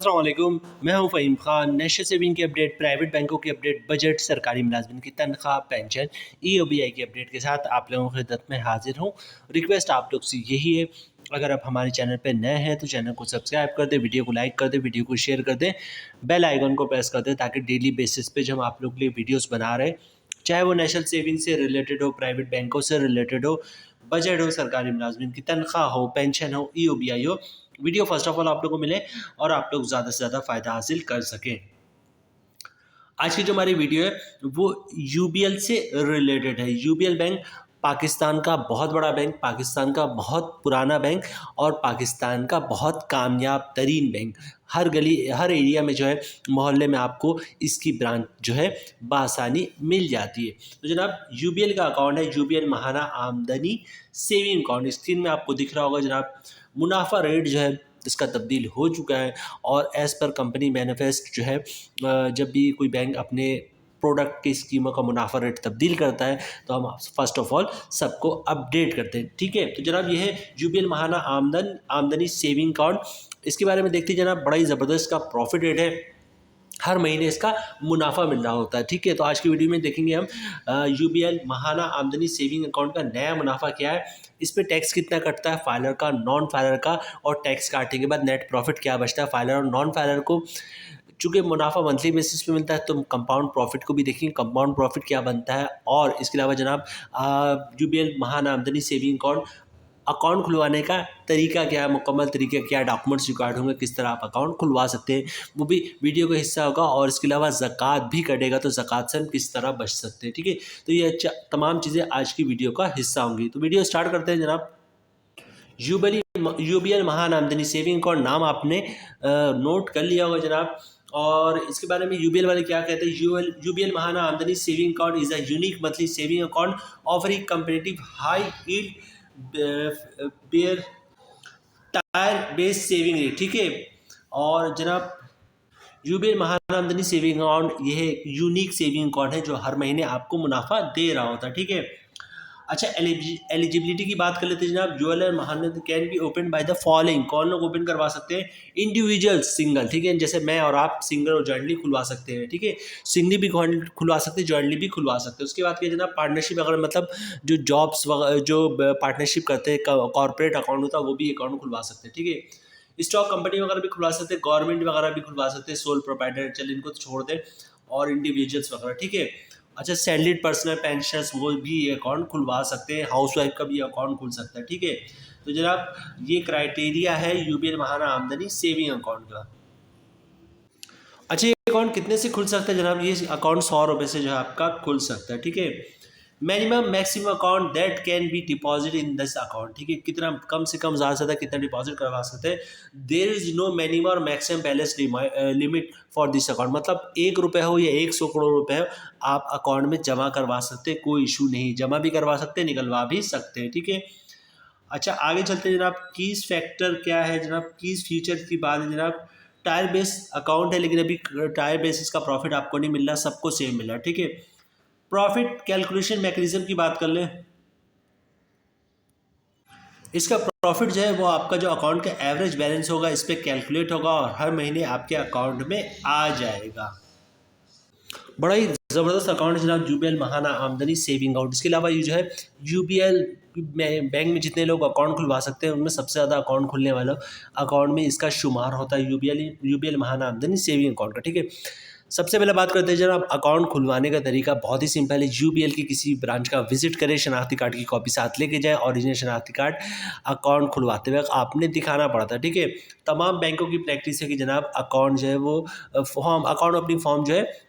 अस्सलाम वालेकुम, मैं हूं फ़हीम खान। नेशनल सेविंग की अपडेट, प्राइवेट बैंकों की अपडेट, बजट, सरकारी मुलाजमिन की तनख्वाह, पेंशन, ईओबीआई की अपडेट के साथ आप लोगों की खिदमत में हाजिर हूं। रिक्वेस्ट आप लोग से यही है, अगर आप हमारे चैनल पर नए हैं तो चैनल को सब्सक्राइब कर दें, वीडियो को लाइक कर दें, वीडियो को शेयर कर दें, बेल आइकन को प्रेस कर दें ताकि डेली बेसिस पे जब हम आप लोग के लिए वीडियोस बना रहे हैं, चाहे वो नेशनल सेविंग से रिलेटेड हो, प्राइवेट बैंकों से रिलेटेड हो, बजट हो, सरकारी मुलाजमिन की तनख्वाह हो, पेंशन हो, ईओबीआई हो, वीडियो फर्स्ट ऑफ ऑल आप लोगों को मिले और आप लोग ज़्यादा से ज़्यादा फ़ायदा हासिल कर सकें। आज की जो हमारी वीडियो है वो यूबीएल से रिलेटेड है। यूबीएल बैंक पाकिस्तान का बहुत बड़ा बैंक, पाकिस्तान का बहुत पुराना बैंक और पाकिस्तान का बहुत कामयाब तरीन बैंक। हर गली, हर एरिया में जो है, मोहल्ले में आपको इसकी ब्रांच जो है बआसानी मिल जाती है। तो जनाब, यूबीएल का अकाउंट है UBL Mahana Aamdani saving account. Screen में आपको दिख रहा होगा जनाब, मुनाफा रेट जो है इसका तब्दील हो चुका है और एज़ पर कंपनी मैनिफेस्ट जो है, जब भी कोई बैंक अपने प्रोडक्ट की स्कीमों का मुनाफा रेट तब्दील करता है तो हम फर्स्ट ऑफ ऑल सबको अपडेट करते हैं। ठीक है, तो जनाब ये है UBL Mahana Aamdani saving account. इसके बारे में देखते हैं जनाब, बड़ा ही ज़बरदस्त का प्रॉफिट रेट है, हर महीने इसका मुनाफा मिल रहा होता है। ठीक है, तो आज की वीडियो में देखेंगे हम UBL Mahana Aamdani saving account का नया मुनाफा क्या है, इस पे टैक्स कितना कटता है, फाइलर का, नॉन फाइलर का, और टैक्स काटने के बाद नेट प्रॉफिट क्या बचता है फाइलर और नॉन फाइलर को। चूँकि मुनाफा मंथली बेसिस पे मिलता है तो कंपाउंड प्रॉफिट को भी देखेंगे, कंपाउंड प्रॉफिट क्या बनता है। और इसके अलावा जनाब, UBL Mahana Aamdani saving account खुलवाने का तरीका क्या है, मुकम्मल तरीका क्या, डॉक्यूमेंट्स रिक्वायर्ड होंगे, किस तरह आप अकाउंट खुलवा सकते हैं, वो भी वीडियो का हिस्सा होगा। और इसके अलावा ज़कात भी कटेगा तो ज़कात से हम किस तरह बच सकते हैं। ठीक है, तो ये तमाम चीज़ें आज की वीडियो का हिस्सा होंगी। तो वीडियो स्टार्ट करते हैं जनाब। यूबीएल महान आमदनी सेविंग अकाउंट, नाम आपने नोट कर लिया होगा जनाब। और इसके बारे में यूबीएल वाले क्या कहते हैं, UBL Mahana Aamdani saving account is a unique monthly saving account offering competitive high yield bare tier based saving rate. ठीक है, और जनाब UBL Mahana Aamdani saving account ये है यूनिक सेविंग अकाउंट है जो हर महीने आपको मुनाफा दे रहा होता है। ठीक है, अच्छा, एलिजिबिलिटी की बात कर लेते हैं जनाब। यूएलआर महाना can be open by the following, कौन लोग ओपन करवा सकते हैं, इंडिविजुअल, सिंगल। ठीक है, जैसे मैं और आप सिंगल और जॉइंटली खुलवा सकते हैं। ठीक है, सिंगली भी खुलवा सकते हैं, जॉइंटली भी खुलवा सकते हैं। उसके बाद क्या जनाब, पार्टनरशिप, अगर मतलब जो जॉब्स जो पार्टनरशिप करते हैं, कॉर्पोरेट अकाउंट होता है, वो भी अकाउंट खुलवा सकते हैं। ठीक है, स्टॉक कंपनी वगैरह भी खुलवा सकते हैं, गवर्नमेंट वगैरह भी खुलवा सकते हैं, सोल प्रोप्राइटर, चल इनको तो छोड़ दें, और इंडिविजुअल्स वगैरह। ठीक है, अच्छा, सैलरीड पर्सनल पेंशनर्स वो भी अकाउंट खुलवा सकते हैं, हाउस वाइफ का भी अकाउंट खुल सकता है। ठीक है, तो जनाब ये क्राइटेरिया है UBL Mahana Aamdani saving account का। अच्छा, ये अकाउंट कितने से खुल सकता है जनाब, ये अकाउंट 100 रुपये से जो है आपका खुल सकता है। ठीक है, minimum maximum account that can be deposit in this account. ठीक है, कितना कम से कम, ज़्यादा से ज़्यादा कितना डिपॉजिट करवा सकते हैं। देयर इज नो मिनिमम और maximum balance limit for this account, मतलब 1 रुपये हो या 100 करोड़ रुपये हो, आप अकाउंट में जमा करवा सकते हैं, कोई इशू नहीं, जमा भी करवा सकते हैं, निकलवा भी सकते हैं। ठीक है, अच्छा आगे चलते हैं जनाब। कीज फैक्टर क्या है जनाब, कीज फीचर की बात है जनाब। टायर बेस अकाउंट है, लेकिन अभी टायर बेसिस का प्रॉफिट आपको नहीं मिल रहा, सबको सेम मिल रहा है। ठीक है, प्रॉफिट कैलकुलेशन मैकेनिज्म की बात कर लें। इसका प्रॉफिट जो है वो आपका जो अकाउंट का एवरेज बैलेंस होगा इस पर कैलकुलेट होगा और हर महीने आपके अकाउंट में आ जाएगा। बड़ा ही ज़बरदस्त अकाउंट है जनाब UBL Mahana Aamdani saving account. इसके अलावा ये जो है यूबीएल बैंक में जितने लोग अकाउंट खुलवा सकते हैं उनमें सबसे ज़्यादा अकाउंट खुलने वाला अकाउंट में इसका शुमार होता है UBL Mahana Aamdani saving account का। ठीक है, सबसे पहले बात करते हैं जनाब अकाउंट खुलवाने का तरीका बहुत ही सिंपल है। यूबीएल की किसी ब्रांच का विजिट करें, शनाख्ती कार्ड की कॉपी साथ लेके जाएं, ओरिजिनल शनाख्ती कार्ड अकाउंट खुलवाते वक्त आपने दिखाना पड़ता है। ठीक है, तमाम बैंकों की प्रैक्टिस है कि जनाब अकाउंट जो है वो अकाउंट अपनी फॉर्म जो है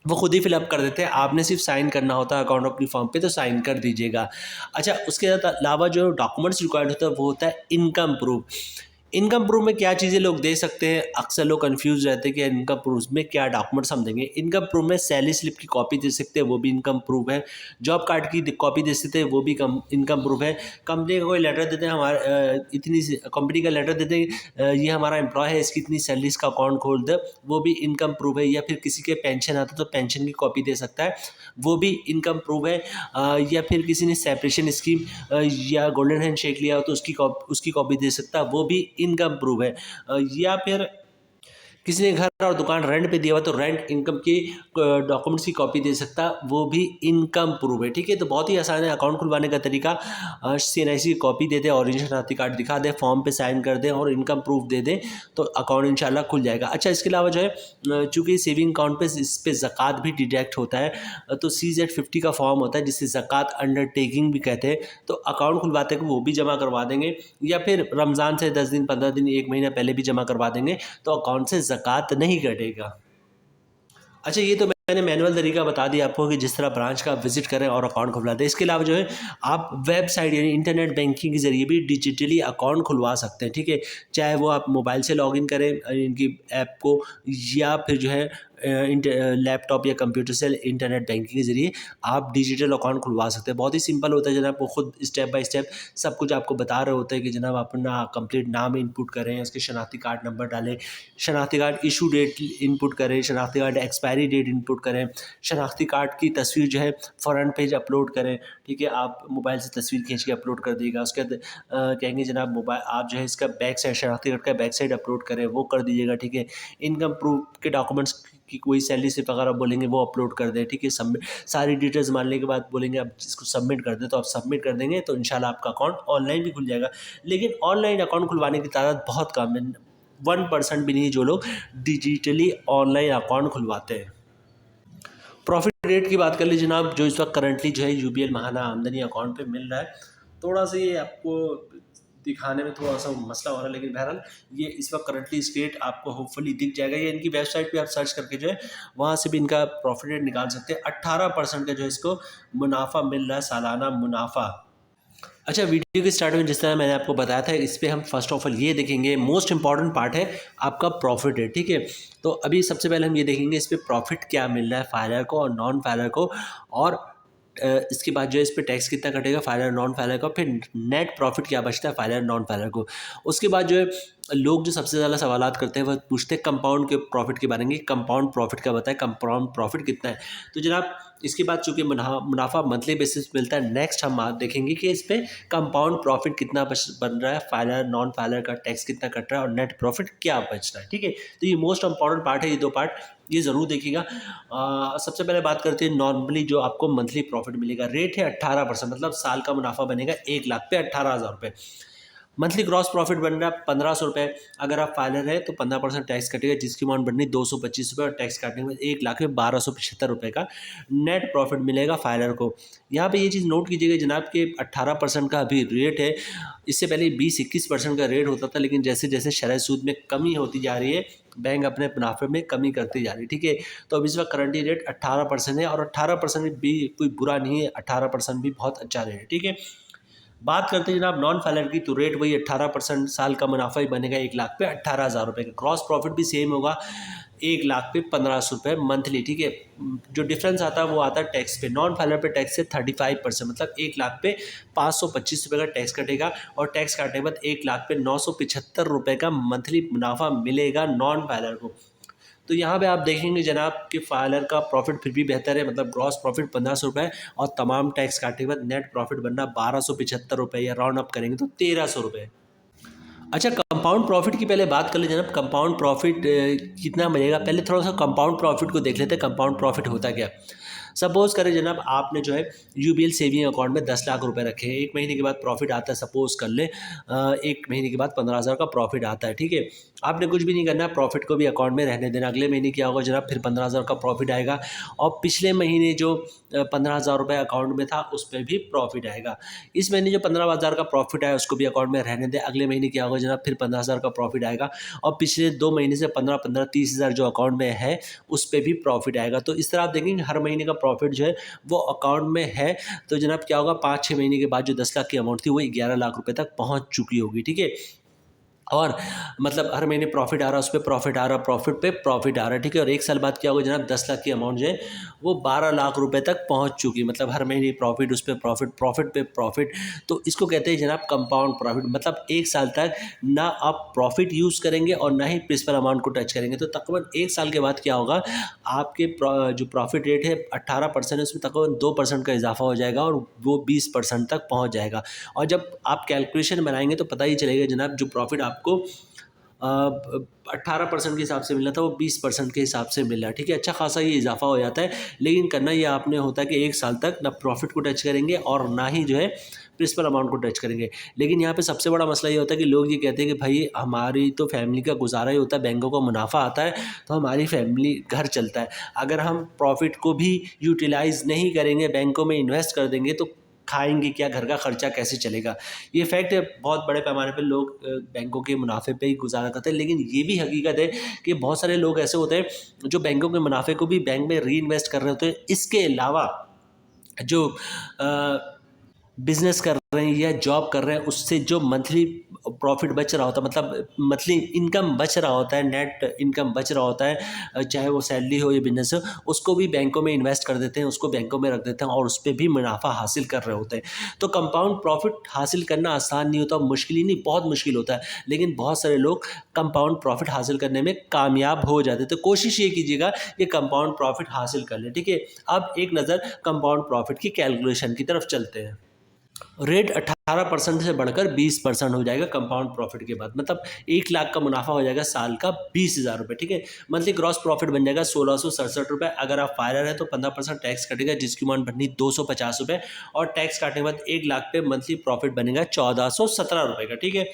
वो खुद ही फिलअप कर देते हैं, आपने सिर्फ साइन करना होता है अकाउंट अपनी फॉर्म पे, तो साइन कर दीजिएगा। अच्छा, उसके अलावा जो डॉक्यूमेंट्स रिक्वायर्ड होता है वो होता है इनकम प्रूफ। इनकम प्रूफ में क्या चीज़ें लोग दे सकते हैं, अक्सर लोग कंफ्यूज रहते हैं कि इनकम प्रूफ में क्या डॉक्यूमेंट्स हम देंगे। इनकम प्रूफ में सैलरी स्लिप की कॉपी दे सकते हैं, वो भी इनकम प्रूफ है। जॉब कार्ड की कॉपी दे सकते हैं, वो भी इनकम प्रूफ है। कंपनी का कोई लेटर देते हैं, हमारे इतनी कंपनी का लेटर देते हैं, ये हमारा एम्प्लॉय है, इसकी इतनी सैलरी, इसका अकाउंट खोल दे, वो भी इनकम प्रूफ है। या फिर किसी के पेंशन आता है तो पेंशन की कॉपी दे सकता है, वो भी इनकम प्रूफ है। या फिर किसी ने सेपरेशन स्कीम या गोल्डन हैंड शेक लिया हो तो उसकी कॉपी दे सकता है, वो भी इनकम प्रूफ है। या फिर किसी ने घर और दुकान रेंट पे दिया हुआ तो रेंट इनकम की डॉक्यूमेंट्स की कॉपी दे सकता, वो भी इनकम प्रूफ है। ठीक है, तो बहुत ही आसान है अकाउंट खुलवाने का तरीका। CNIC की कॉपी दे दे, ओरिजिनल शनाख्ती कार्ड दिखा दे, फॉर्म पे साइन कर दे और इनकम प्रूफ दे दे तो अकाउंट इंशाल्लाह खुल जाएगा। अच्छा, इसके अलावा जो है चूँकि सेविंग अकाउंट पे इस पे ज़कात भी डिडक्ट होता है, तो CZ50 का फॉर्म होता है जिसे ज़कात अंडरटेकिंग भी कहते हैं। तो अकाउंट खुलवाते हैं वो भी जमा करवा देंगे, या फिर रमज़ान से 10 दिन 15 दिन 1 महीना पहले भी जमा करवा देंगे तो अकाउंट से ज़कात नहीं कटेगा। अच्छा, ये तो मैंने मैनुअल तरीका बता दिया आपको कि जिस तरह ब्रांच का आप विजिट करें और अकाउंट खुलवा दें। इसके अलावा जो है आप वेबसाइट यानी इंटरनेट बैंकिंग के ज़रिए भी डिजिटली अकाउंट खुलवा सकते हैं। ठीक है, चाहे वो आप मोबाइल से लॉगिन करें इनकी ऐप को, या फिर जो है लैपटॉप या कंप्यूटर से इंटरनेट बैंकिंग के ज़रिए आप डिजिटल अकाउंट खुलवा सकते हैं। बहुत ही सिंपल होता है जनाब, वो खुद स्टेप बाय स्टेप सब कुछ आपको बता रहे होते हैं कि जनाब अपना कंप्लीट नाम इनपुट करें, उसके शनाख्ती कार्ड नंबर डालें, शनाख्ती कार्ड इशू डेट इनपुट करें, शनाख्ती कार्ड एक्सपायरी डेट इनपुट करें, शनाख्ती कार्ड की तस्वीर जो है फ्रंट पेज अपलोड करें। ठीक है, आप मोबाइल से तस्वीर खींच के अपलोड कर दिएगा। उसके बाद कहेंगे जनाब मोबाइल आप जो है इसका बैक साइड, शनाख्ती कार्ड का बैक साइड अपलोड करें, वो कर दीजिएगा। ठीक है, इनकम प्रूफ के डॉक्यूमेंट्स की कोई सैलरी स्लिप अगर आप बोलेंगे वो अपलोड कर दें। ठीक है, सबमिट सारी डिटेल्स मानने के बाद बोलेंगे आप इसको सबमिट कर दें, तो आप सबमिट कर देंगे तो इंशाल्लाह आपका अकाउंट ऑनलाइन भी खुल जाएगा। लेकिन ऑनलाइन अकाउंट खुलवाने की तादाद बहुत कम है, 1% भी नहीं जो लोग डिजिटली ऑनलाइन अकाउंट खुलवाते हैं। प्रॉफिट रेट की बात कर लीजिए जनाब, जो इस वक्त करंटली जो है UBL महाना आमदनी अकाउंट पे मिल रहा है, थोड़ा सा ये आपको दिखाने में थोड़ा सा मसला हो रहा है, लेकिन बहरहाल ये इस वक्त करंटली इस रेट आपको होपफुली दिख जाएगा, या इनकी वेबसाइट पे आप सर्च करके जो है वहाँ से भी इनका प्रॉफिट रेट निकाल सकते हैं। 18% का जो है इसको मुनाफा मिल रहा है, सालाना मुनाफा। अच्छा, वीडियो के स्टार्ट में जिस तरह मैंने आपको बताया था, इस पे हम फर्स्ट ऑफ ऑल ये देखेंगे, मोस्ट इंपॉर्टेंट पार्ट है आपका प्रॉफिट है। ठीक है, तो अभी सबसे पहले हम ये देखेंगे इस पे प्रॉफिट क्या मिल रहा है फाइलर को और नॉन फाइलर को, और इसके बाद जो है इस पे टैक्स कितना कटेगा फाइलर नॉन फाइलर का, फिर नेट प्रॉफिट क्या बचता है फाइलर नॉन फाइलर को। उसके बाद जो है लोग जो सबसे ज़्यादा सवालात करते हैं वह पूछते हैं कंपाउंड के प्रॉफिट के बारे में, कंपाउंड प्रॉफिट का बताए, कंपाउंड प्रॉफिट कितना है। तो जनाब इसके बाद चूँकि मुनाफा मंथली बेसिस मिलता है, नेक्स्ट हम देखेंगे कि इस पर कंपाउंड प्रॉफिट कितना बन रहा है, फाइलर नॉन फाइलर का टैक्स कितना कट रहा है और नेट प्रॉफिट क्या बच रहा है। ठीक है, तो ये मोस्ट इंपॉर्टेंट पार्ट है, ये दो पार्ट ये ज़रूर देखिएगा। सबसे पहले बात करते हैं नॉर्मली जो आपको मंथली प्रॉफिट मिलेगा, रेट है 18%, मतलब साल का मुनाफा बनेगा 1 लाख पे 18,000 रुपये। मंथली ग्रॉस प्रॉफिट बन रहा है 1500 रुपये। अगर आप फाइलर है तो 15% टैक्स कटेगा, जिसकी अमाउंट बननी 225 रुपये, और टैक्स काटने के बाद 1 लाख में 1275 रुपये का नेट प्रॉफिट मिलेगा फाइलर को। यहाँ पे ये चीज़ नोट कीजिएगा जनाब कि 18% का अभी रेट है, इससे पहले 20-21% का रेट होता था, लेकिन जैसे जैसे शरह सूद में कमी होती जा रही है, बैंक अपने मुनाफे में कमी करती जा रही है। ठीक है, तो अब इस वक्त करंटली रेट 18% है, और 18% भी कोई बुरा नहीं है, 18% भी बहुत अच्छा रेट है। ठीक है, बात करते हैं जनाब नॉन फाइलर की, तो रेट वही 18%, साल का मुनाफा ही बनेगा 1 लाख पे 18,000 रुपये का, क्रॉस प्रॉफिट भी सेम होगा 1 लाख पे 1500 रुपये मंथली। ठीक है, जो डिफरेंस आता है वो आता है टैक्स पे, नॉन फाइलर पे टैक्स है 35%, मतलब 1 लाख पे 525 रुपये का टैक्स कटेगा, और टैक्स काटने के बाद 1 लाख पे 975 रुपये का मंथली मुनाफा मिलेगा नॉन फाइलर को। तो यहाँ पे आप देखेंगे जनाब कि फाइलर का प्रॉफिट फिर भी बेहतर है, मतलब ग्रॉस प्रॉफिट 1500 रुपये और तमाम टैक्स काटने के बाद नेट प्रॉफिट बनना 1275 रुपये, या राउंड अप करेंगे तो 1300 रुपये। अच्छा, कंपाउंड प्रॉफिट की पहले बात कर ले जनाब, कंपाउंड प्रॉफिट कितना मिलेगा, पहले थोड़ा सा कंपाउंड प्रॉफिट को देख लेते हैं। कंपाउंड प्रॉफिट होता क्या। सपोज़ करें जनाब आपने जो है UBL सेविंग अकाउंट में 10 लाख रुपए रखे हैं, 1 महीने के बाद प्रॉफिट आता है, सपोज़ कर ले 1 महीने के बाद 15,000 का प्रॉफिट आता है। ठीक है, आपने कुछ भी नहीं करना, प्रॉफिट को भी अकाउंट में रहने देना। अगले महीने क्या होगा जनाब, फिर 15,000 का प्रॉफिट आएगा, और पिछले महीने जो 15,000 रुपये अकाउंट में था उस पर भी प्रॉफिट आएगा। इस महीने जो 15,000 का प्रॉफिट आया उसको भी अकाउंट में रहने दें, अगले महीने क्या होगा जनाब, फिर 15,000 का प्रॉफिट आएगा, और पिछले 2 महीने से 15-15, 30,000 जो अकाउंट में है उस पर भी प्रॉफिट आएगा। तो इस तरह आप देखेंगे हर महीने का प्रॉफिट जो है वो अकाउंट में है, तो जनाब क्या होगा, 5-6 महीने के बाद जो 10 लाख की अमाउंट थी वो 11 लाख रुपए तक पहुंच चुकी होगी। ठीक है, और मतलब हर महीने प्रॉफिट आ रहा है, उस पर प्रॉफिट आ रहा है, प्रॉफिट पे प्रॉफिट आ रहा है। ठीक है, और 1 साल बाद क्या होगा जनाब, 10 लाख की अमाउंट जो है वो 12 लाख रुपए तक पहुंच चुकी, मतलब हर महीने प्रॉफिट, उस पर प्रॉफिट, प्रॉफिट पे प्रॉफिट। तो इसको कहते हैं जनाब कंपाउंड प्रॉफिट, मतलब 1 साल तक ना आप प्रॉफिट यूज़ करेंगे और ना ही प्रिंसिपल अमाउंट को टच करेंगे। तो तकरीबन 1 साल के बाद क्या होगा, आपके जो प्रॉफिट रेट है 18% है, उसमें तकरीबन 2% का इजाफा हो जाएगा, और वो 20% तक पहुँच जाएगा। और जब आप कैलकुलेशन बनाएंगे तो पता ही चलेगा जनाब जो प्रॉफिट आपको 18% के हिसाब से मिल रहा था वो 20% के हिसाब से मिल रहा है, ठीक है। अच्छा खासा ये इजाफा हो जाता है, लेकिन करना ये आपने होता है कि 1 साल तक ना प्रॉफिट को टच करेंगे और ना ही जो है प्रिंसिपल अमाउंट को टच करेंगे। लेकिन यहाँ पे सबसे बड़ा मसला ये होता है कि लोग ये कहते हैं कि भाई हमारी तो फैमिली का गुजारा ही होता है, बैंकों का मुनाफा आता है तो हमारी फैमिली घर चलता है। अगर हम प्रॉफिट को भी यूटिलाइज़ नहीं करेंगे, बैंकों में इन्वेस्ट कर देंगे तो खाएँगे क्या, घर का खर्चा कैसे चलेगा। ये फैक्ट है, बहुत बड़े पैमाने पे लोग बैंकों के मुनाफे पे ही गुज़ारा करते हैं। लेकिन ये भी हकीकत है कि बहुत सारे लोग ऐसे होते हैं जो बैंकों के मुनाफे को भी बैंक में रीइन्वेस्ट कर रहे होते हैं। इसके अलावा जो बिज़नेस कर रहे हैं या जॉब कर रहे हैं, उससे जो मंथली प्रॉफिट बच रहा होता है, मतलब मंथली इनकम बच रहा होता है, नेट इनकम बच रहा होता है, चाहे वो सैलरी हो या बिजनेस हो, उसको भी बैंकों में इन्वेस्ट कर देते हैं, उसको बैंकों में रख देते हैं और उस पर भी मुनाफा हासिल कर रहे होते हैं। तो कंपाउंड प्रॉफिट हासिल करना आसान नहीं होता, मुश्किल ही नहीं, बहुत मुश्किल होता है, लेकिन बहुत सारे लोग कंपाउंड प्रॉफिट हासिल करने में कामयाब हो जाते हैं। तो कोशिश ये कीजिएगा कि कंपाउंड प्रॉफिट हासिल कर लें, ठीक है। अब एक नज़र कंपाउंड प्रॉफिट की कैलकुलेशन की तरफ चलते हैं। रेट 18% से बढ़कर 20% हो जाएगा कंपाउंड प्रॉफिट के बाद, मतलब 1 लाख का मुनाफा हो जाएगा साल का 20,000 रुपये, ठीक है। मंथली ग्रॉस प्रॉफिट बन जाएगा 1667 रुपये। अगर आप फायरर है तो 15% टैक्स कटेगा, जिसकी अमाउंट बननी 250 रुपये, और टैक्स काटने के बाद 1 लाख पे मंथली प्रॉफिट बनेगा 1417 रुपये का, ठीक है।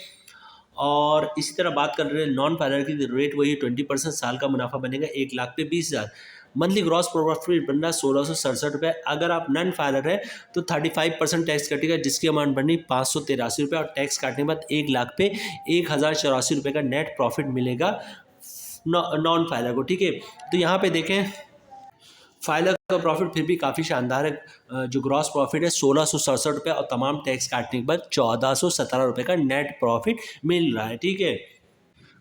और इसी तरह बात कर रहे हैं नॉन फाइलर की, रेट वही 20%, साल का मुनाफा बनेगा 1 लाख पे 20,000। मंथली ग्रॉस प्रॉफिट बनना 1667 रुपये। अगर आप नॉन फाइलर है तो 35% टैक्स कटेगा, जिसकी अमाउंट बनी 583 रुपये, और टैक्स काटने के बाद 1 लाख पे 1084 रुपये का नेट प्रॉफिट मिलेगा नॉन फाइलर को, ठीक है। तो यहाँ पे देखें फाइलर का प्रॉफिट फिर भी काफ़ी शानदार है। जो ग्रॉस प्रॉफिट है 1667 रुपये और तमाम टैक्स काटने के बाद 1417 रुपये का नेट प्रॉफिट मिल रहा है, ठीक है।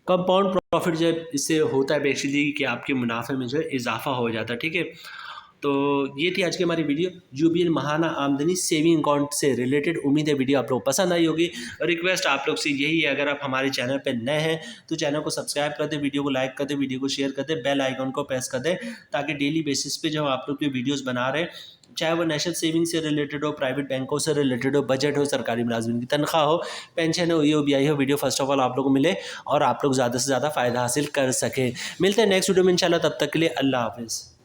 कंपाउंड प्रॉफिट जो है इससे होता है बेसिकली कि आपके मुनाफे में जो है इजाफा हो जाता है, ठीक है। तो ये थी आज की हमारी video, UBL Mahana Aamdani saving account से रिलेटेड। उम्मीद है वीडियो आप लोग पसंद आई होगी। रिक्वेस्ट आप लोग से यही है, अगर आप हमारे चैनल पर नए हैं तो चैनल को सब्सक्राइब कर दें, वीडियो को लाइक कर दें, वीडियो को शेयर कर दें, बेल आइकन को प्रेस कर दें, ताकि डेली बेसिस पे जो आप लोग की वीडियोज़ बना रहे हैं, चाहे वो नेशनल सेविंग से रिलेटेड हो, प्राइवेट बैंकों से रिलेटेड हो, बजट हो, सरकारी मुलाजमिन की तनख्वाह हो, पेंशन हो, ईओबीआई हो, वीडियो फर्स्ट ऑफ ऑल आप लोगों को मिले और आप लोग ज़्यादा से ज़्यादा फ़ायदा हासिल कर सकें। मिलते हैं नेक्स्ट वीडियो में इंशाल्लाह, तब तक के लिए अल्लाह हाफिज़।